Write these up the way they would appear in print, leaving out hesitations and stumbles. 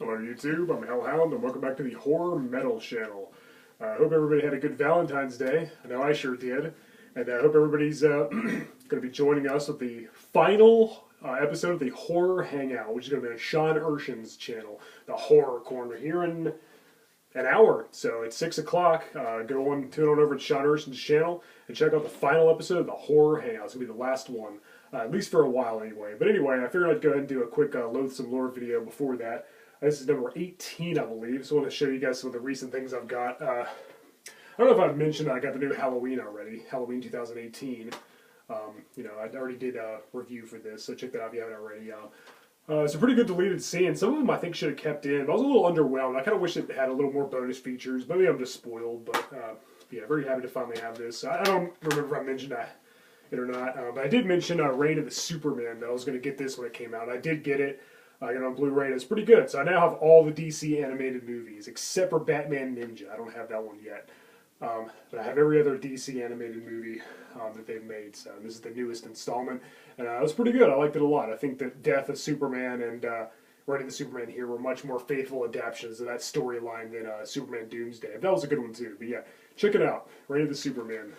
Hello YouTube, I'm Hellhound, and welcome back to the Horror Metal channel. I hope everybody had a good Valentine's Day. I know I sure did. And I hope everybody's going to be joining us with the final episode of the Horror Hangout, which is going to be on Sean Urshan's channel, the Horror Corner, here in an hour. So it's 6 o'clock. Go on, tune on over to Sean Urshan's channel and check out the final episode of the Horror Hangout. It's going to be the last one, at least for a while anyway. But anyway, I figured I'd go ahead and do a quick Loathsome lore video before that. This is number 18, I believe, so I want to show you guys some of the recent things I've got. I don't know if I've mentioned I got the new Halloween already, Halloween 2018. You know, I already did a review for this, so check that out if you haven't already. It's a pretty good deleted scene. Some of them I think should have kept in, but I was a little underwhelmed. I kind of wish it had a little more bonus features. Maybe I'm just spoiled, but yeah, very happy to finally have this. I don't remember if I mentioned it or not, but I did mention Reign of the Superman, that I was going to get this when it came out. I did get it. I got it on Blu-ray, and it's pretty good. So I now have all the DC animated movies, except for Batman Ninja. I don't have that one yet. But I have every other DC animated movie that they've made. So this is the newest installment, and it was pretty good. I liked it a lot. I think that Death of Superman and Reign of the Superman here were much more faithful adaptations of that storyline than Superman Doomsday. That was a good one too. But yeah, check it out, Reign of the Superman.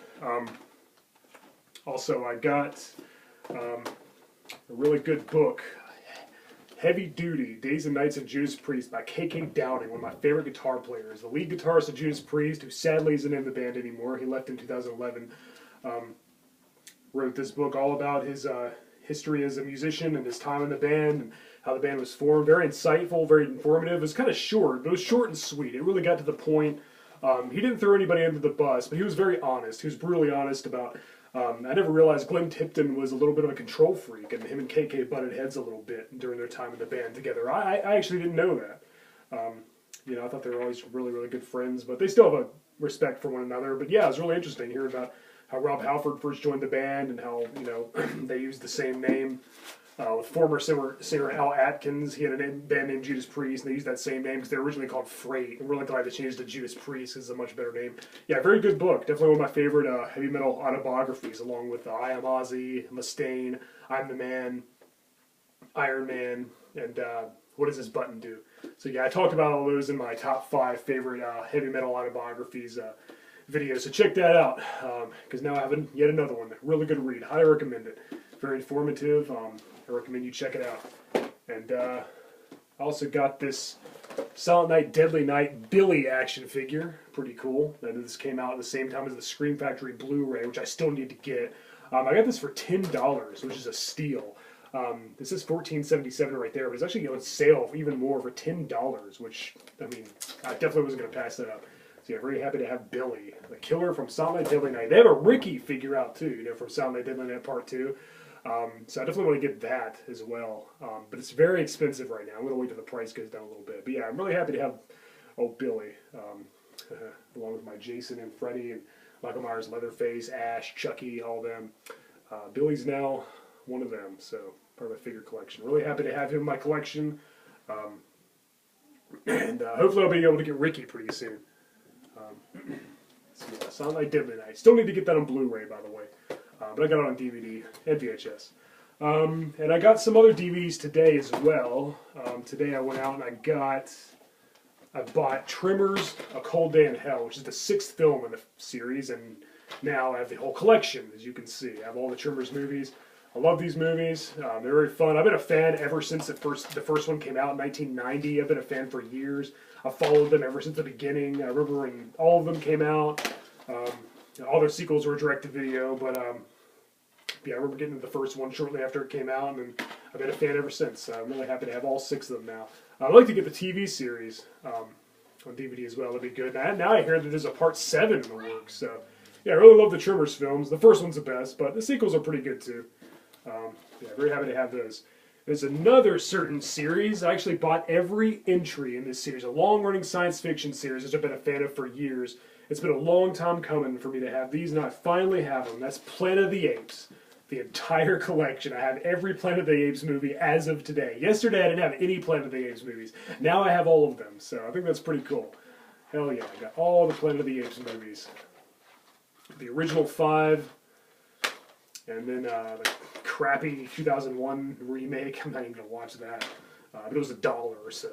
Also, I got a really good book, Heavy Duty, Days and Nights of Judas Priest by K.K. Downing, one of my favorite guitar players. The lead guitarist of Judas Priest, who sadly isn't in the band anymore. He left in 2011. Wrote this book all about his history as a musician and his time in the band and how the band was formed. Very insightful, very informative. It was kind of short, but it was short and sweet. It really got to the point. He didn't throw anybody under the bus, but he was very honest. He was brutally honest about... I never realized Glenn Tipton was a little bit of a control freak, and him and KK butted heads a little bit during their time in the band together. I actually didn't know that. You know, I thought they were always really, really good friends, but they still have a respect for one another. But yeah, it was really interesting hearing about how Rob Halford first joined the band and how, you know, they used the same name. With former singer Al Atkins, he had a band named Judas Priest, and they used that same name because they were originally called Freight. I'm really glad they changed to Judas Priest because it's a much better name. Yeah, very good book. Definitely one of my favorite heavy metal autobiographies, along with I Am Ozzy, Mustaine, I'm the Man, Iron Man, and What Does This Button Do? So yeah, I talked about all those in my top 5 favorite heavy metal autobiographies video, so check that out, because now I have yet another one. Really good read. Highly recommend it. Very informative. I recommend you check it out. And I also got this Silent Night, Deadly Night Billy action figure. Pretty cool. And this came out at the same time as the Scream Factory Blu-ray, which I still need to get. I got this for $10, which is a steal. This is $14.77 right there, but it's actually on sale for even more for $10, which, I mean, I definitely wasn't going to pass that up. So yeah, very happy to have Billy, the killer from Silent Night, Deadly Night. They have a Ricky figure out too, you know, from Silent Night, Deadly Night Part 2. So I definitely want to get that as well. But it's very expensive right now. I'm going to wait till the price goes down a little bit. But yeah, I'm really happy to have old Billy, along with my Jason and Freddy and Michael Myers, Leatherface, Ash, Chucky, all them. Billy's now one of them, so part of my figure collection. Really happy to have him in my collection. And hopefully I'll be able to get Ricky pretty soon. So yeah, Silent Night, Deadly Night. Still need to get that on Blu-ray, by the way. But I got it on DVD and VHS. And I got some other DVDs today as well. Today I went out and I bought Tremors, A Cold Day in Hell, which is the 6th film in the series, and now I have the whole collection, as you can see. I have all the Tremors movies. I love these movies. They're very fun. I've been a fan ever since the first one came out in 1990. I've been a fan for years. I've followed them ever since the beginning. I remember when all of them came out. All their sequels were direct-to-video, but yeah, I remember getting to the first one shortly after it came out, and I've been a fan ever since. So I'm really happy to have all 6 of them now. I'd like to get the TV series on DVD as well. That'd be good. Now I hear that there's a Part 7 in the works, so yeah, I really love the Tremors films. The first one's the best, but the sequels are pretty good too. Yeah, very happy to have those. There's another certain series. I actually bought every entry in this series, a long-running science fiction series, which I've been a fan of for years. It's been a long time coming for me to have these, and I finally have them. That's Planet of the Apes. The entire collection. I have every Planet of the Apes movie as of today. Yesterday I didn't have any Planet of the Apes movies. Now I have all of them, so I think that's pretty cool. Hell yeah, I got all the Planet of the Apes movies. The original 5, and then the crappy 2001 remake. I'm not even going to watch that. But it was $1, so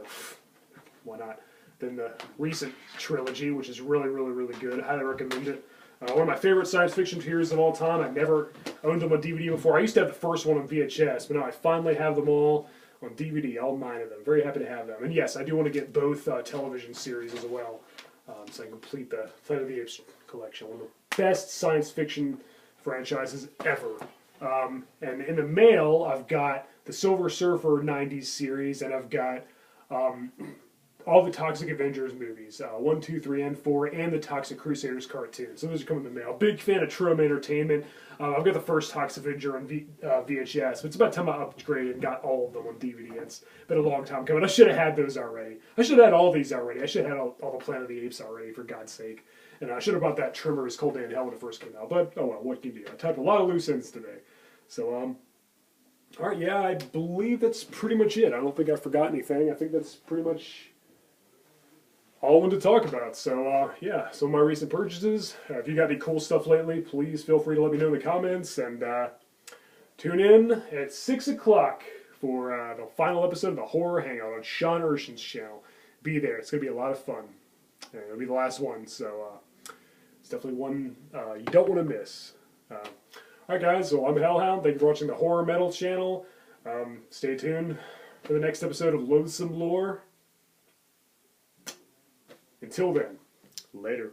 why not? Then the recent trilogy, which is really, really, really good. I highly recommend it. One of my favorite science fiction series of all time. I never owned them on DVD before. I used to have the first one on VHS, but now I finally have them all on DVD, all 9 of them. Very happy to have them. And yes, I do want to get both television series as well, so I can complete the Planet of the Apes collection. One of the best science fiction franchises ever. And in the mail, I've got the Silver Surfer 90s series, and I've got all the Toxic Avengers movies, 1, 2, 3, and 4, and the Toxic Crusaders cartoon. So those are coming in the mail. Big fan of Troma Entertainment. I've got the first Toxic Avenger on VHS, but it's about time I upgraded and got all of them on DVD. It's been a long time coming. I should have had those already. I should have had all these already. I should have had all the Planet of the Apes already, for God's sake. And I should have bought that Tremors Cold Day in Hell when it first came out. But, oh well, what can you do? I typed a lot of loose ends today. So, alright, yeah, I believe that's pretty much it. I don't think I forgot anything. I think that's pretty much all I wanted to talk about. So, yeah, some of my recent purchases. If you got any cool stuff lately, please feel free to let me know in the comments. And tune in at 6 o'clock for the final episode of the Horror Hangout on Sean Urshan's channel. Be there. It's going to be a lot of fun. And it'll be the last one, so it's definitely one you don't want to miss. Alright guys, so I'm Hellhound. Thank you for watching the Horror Metal channel. Stay tuned for the next episode of Loathsome Lore. Until then, later.